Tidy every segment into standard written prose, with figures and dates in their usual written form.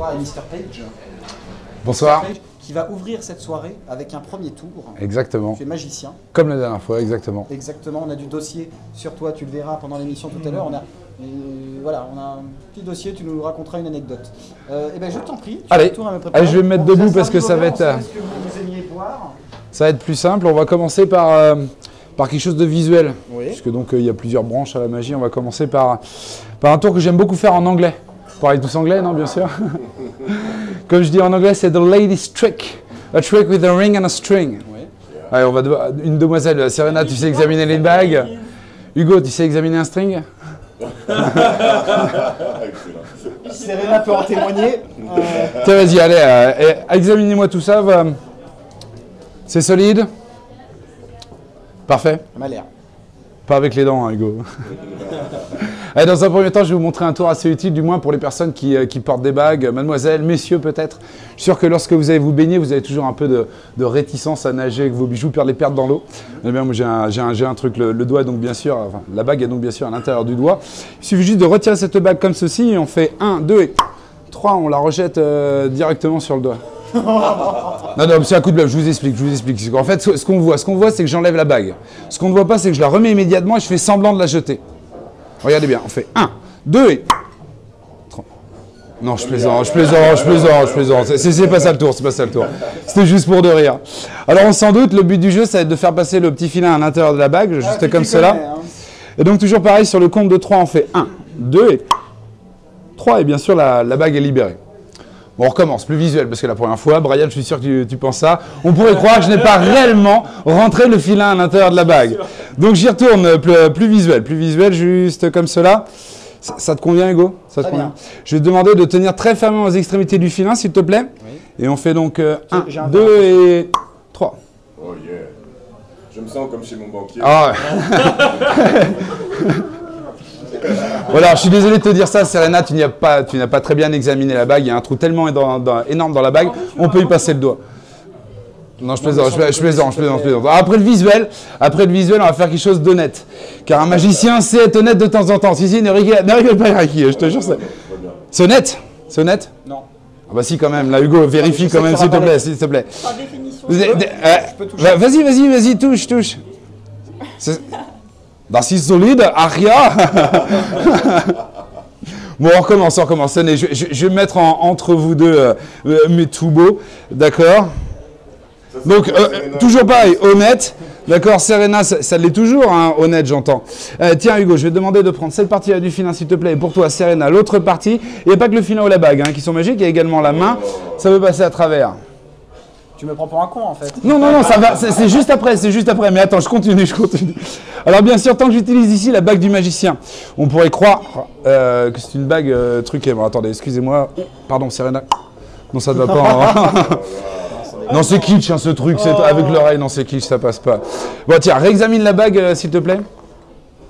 recevoir Mr. Page. Bonsoir. Mr. Page, qui va ouvrir cette soirée avec un premier tour. Exactement. Tu es magicien. Comme la dernière fois, exactement. Exactement, on a du dossier sur toi, tu le verras pendant l'émission tout à l'heure. Voilà, on a un petit dossier, tu nous raconteras une anecdote. Et ben je t'en prie, tu allez, tour à me préparer. allez, je vais me mettre debout parce que ça va être... Est-ce que vous aimiez boire? Ça va être plus simple. On va commencer par quelque chose de visuel. Oui. Puisque donc il y a plusieurs branches à la magie. On va commencer par un tour que j'aime beaucoup faire en anglais. Vous parlez tous anglais, non, bien sûr. Comme je dis en anglais, c'est The Lady's Trick. A trick with a ring and a string. Oui. Allez, on va une demoiselle. Serena, tu sais examiner les bagues. Hugo, tu sais examiner un string? Serena peut en témoigner. Tiens, vas-y, allez, examinez-moi tout ça. C'est solide? Parfait. Ça m'a l'air. Pas avec les dents, hein, Hugo. Allez, dans un premier temps, je vais vous montrer un tour assez utile, du moins pour les personnes qui portent des bagues, mademoiselles, messieurs peut-être. Je suis sûr que lorsque vous allez vous baigner, vous avez toujours un peu de réticence à nager avec vos bijoux, peur de les perdre dans l'eau. Eh bien, moi j'ai un truc, le doigt est donc bien sûr, enfin, la bague est donc bien sûr à l'intérieur du doigt. Il suffit juste de retirer cette bague comme ceci et on fait 1, 2 et 3, on la rejette directement sur le doigt. Non, c'est un coup de bluff, je vous explique. En fait, ce qu'on voit, c'est que j'enlève la bague. Ce qu'on ne voit pas, c'est que je la remets immédiatement et je fais semblant de la jeter. Regardez bien, on fait 1, 2 et 3. Non, je plaisante. C'est pas ça le tour, C'était juste pour de rire. Alors, on s'en doute, le but du jeu, ça va être de faire passer le petit filin à l'intérieur de la bague, juste comme cela. Hein. Et donc, toujours pareil, sur le compte de 3, on fait 1, 2 et 3. Et bien sûr, la bague est libérée. Bon, on recommence, plus visuel, parce que la première fois, Brian, je suis sûr que tu penses ça. On pourrait croire que je n'ai pas réellement rentré le filin à l'intérieur de la bague. Donc j'y retourne, plus visuel, juste comme cela. Ça te convient, Hugo? Ça te convient? Je vais te demander de tenir très fermement aux extrémités du filin, s'il te plaît. Oui. Et on fait donc 1, 2 et 3. Oh yeah. Je me sens comme chez mon banquier. Ah ouais. Voilà, je suis désolé de te dire ça, Serena, tu n'as pas très bien examiné la bague. Il y a un trou tellement énorme dans la bague, on peut y passer le doigt. Non, je plaisante. Après le visuel, on va faire quelque chose d'honnête. Car un magicien sait être honnête de temps en temps. Si, ne rigole pas, Ricky, je te jure. C'est honnête? C'est honnête? Non. Ah bah si, quand même. Là, Hugo, vérifie quand même, s'il te plaît. Par définition. Je peux toucher. Vas-y, touche. Bah, si solide, Aria. Bon, on recommence. Tenez, je vais mettre entre vous deux mes tout beaux, d'accord? Donc, toujours pareil, honnête. D'accord, Serena, ça l'est toujours, hein, honnête, j'entends. Tiens, Hugo, je vais te demander de prendre cette partie-là du filin, s'il te plaît. Et pour toi, Serena, l'autre partie. Il n'y a pas que le filin ou la bague qui sont magiques, il y a également la main. Ça peut passer à travers. Tu me prends pour un con, en fait. Non, ça va, c'est juste après. Mais attends, je continue. Alors, bien sûr, tant que j'utilise ici la bague du magicien, on pourrait croire que c'est une bague truquée. Bon, attendez, excusez-moi. Pardon, Serena. Non, ça ne va pas. Non, c'est kitsch, hein, ce truc. C'est avec l'oreille, non, c'est kitsch, ça passe pas. Bon, tiens, réexamine la bague, s'il te plaît.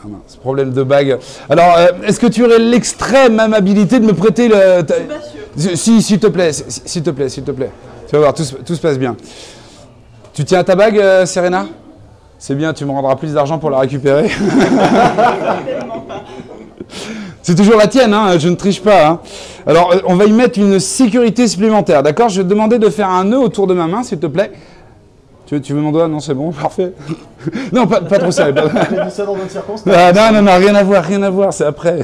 Ah mince, problème de bague. Alors, est-ce que tu aurais l'extrême amabilité de me prêter le... Si, s'il te plaît. Tu vas voir, tout se passe bien. Tu tiens à ta bague, Serena? C'est bien, tu me rendras plus d'argent pour la récupérer. C'est toujours la tienne, hein, je ne triche pas. Hein. Alors, on va y mettre une sécurité supplémentaire, d'accord? Je vais te demander de faire un nœud autour de ma main, s'il te plaît. Tu veux mon doigt? Non, c'est bon, parfait. Non, pas trop sérieux. J'ai dit ça dans d'autres circonstances. Non, rien à voir, c'est après.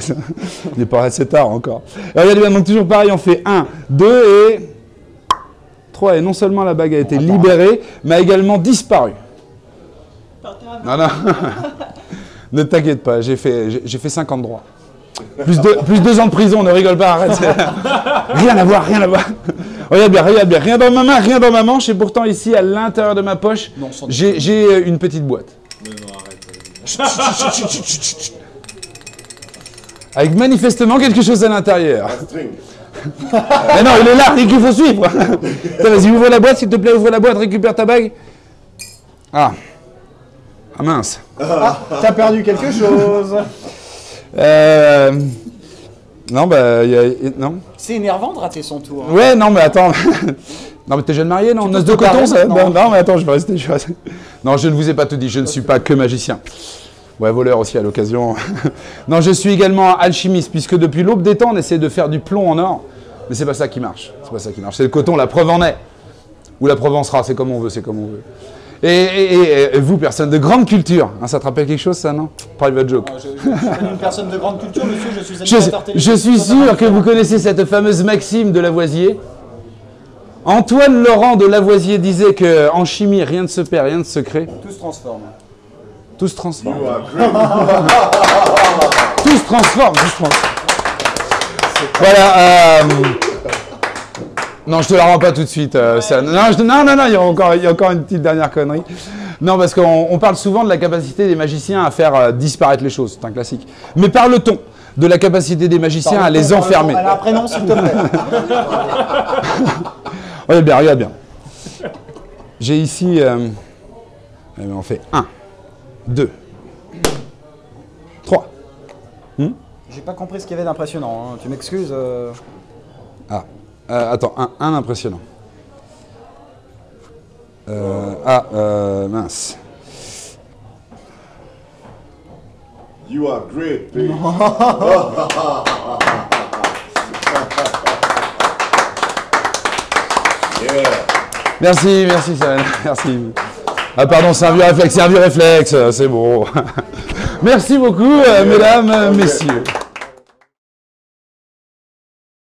Il n'est pas assez tard encore. Alors, regardez bien, donc toujours pareil, on fait 1, 2 et 3. Et non seulement la bague a été libérée, mais a également disparu. Non. Ne t'inquiète pas, j'ai fait 50 droits. Plus 2 ans de prison, ne rigole pas, arrête. Rien à voir. Regarde bien, rien dans ma main, rien dans ma manche, et pourtant ici, à l'intérieur de ma poche, j'ai une petite boîte. Non, arrête. Chut. Avec manifestement quelque chose à l'intérieur. Mais non, il est là, il faut suivre. Vas-y, ouvre la boîte, s'il te plaît, récupère ta bague. Ah mince. T'as perdu quelque chose. Non, non. C'est énervant de rater son tour. Ouais, non, mais attends. Non, mais t'es jeune marié, non? Noce de coton, ça? Non, mais attends, je vais rester. Non, je ne vous ai pas tout dit, je ne suis pas que magicien. Ouais, voleur aussi à l'occasion. Non, je suis également alchimiste, puisque depuis l'aube des temps, on essaie de faire du plomb en or. Mais c'est pas ça qui marche. C'est pas ça qui marche. C'est le coton, la preuve en est. Ou la preuve en sera, c'est comme on veut, c'est comme on veut. Et vous, personne de grande culture, hein, ça te rappelle quelque chose, ça, non? Private joke. Je suis une personne de grande culture, monsieur, je suis animateur télévisé. Je suis sûr que vous connaissez cette fameuse maxime de Lavoisier. Antoine Laurent de Lavoisier disait qu'en chimie, rien ne se perd, rien ne se crée. Tout se transforme. Tout se transforme. You are great. Tout se transforme, tout se transforme. Voilà. Non, je te la rends pas tout de suite. Non, il y a encore une petite dernière connerie. Non, parce qu'on parle souvent de la capacité des magiciens à faire disparaître les choses. C'est un classique. Mais parle-t-on de la capacité des magiciens à les enfermer? Elle a un prénom, s'il te plaît. Regarde bien, regarde bien. J'ai ici... on fait 1, 2, 3. J'ai pas compris ce qu'il y avait d'impressionnant, hein. Tu m'excuses. Attends, un impressionnant. Mince. You are great, baby. Yeah. Merci, Savannah, merci. Ah pardon, c'est un vieux réflexe, c'est bon. Merci beaucoup, mesdames, messieurs.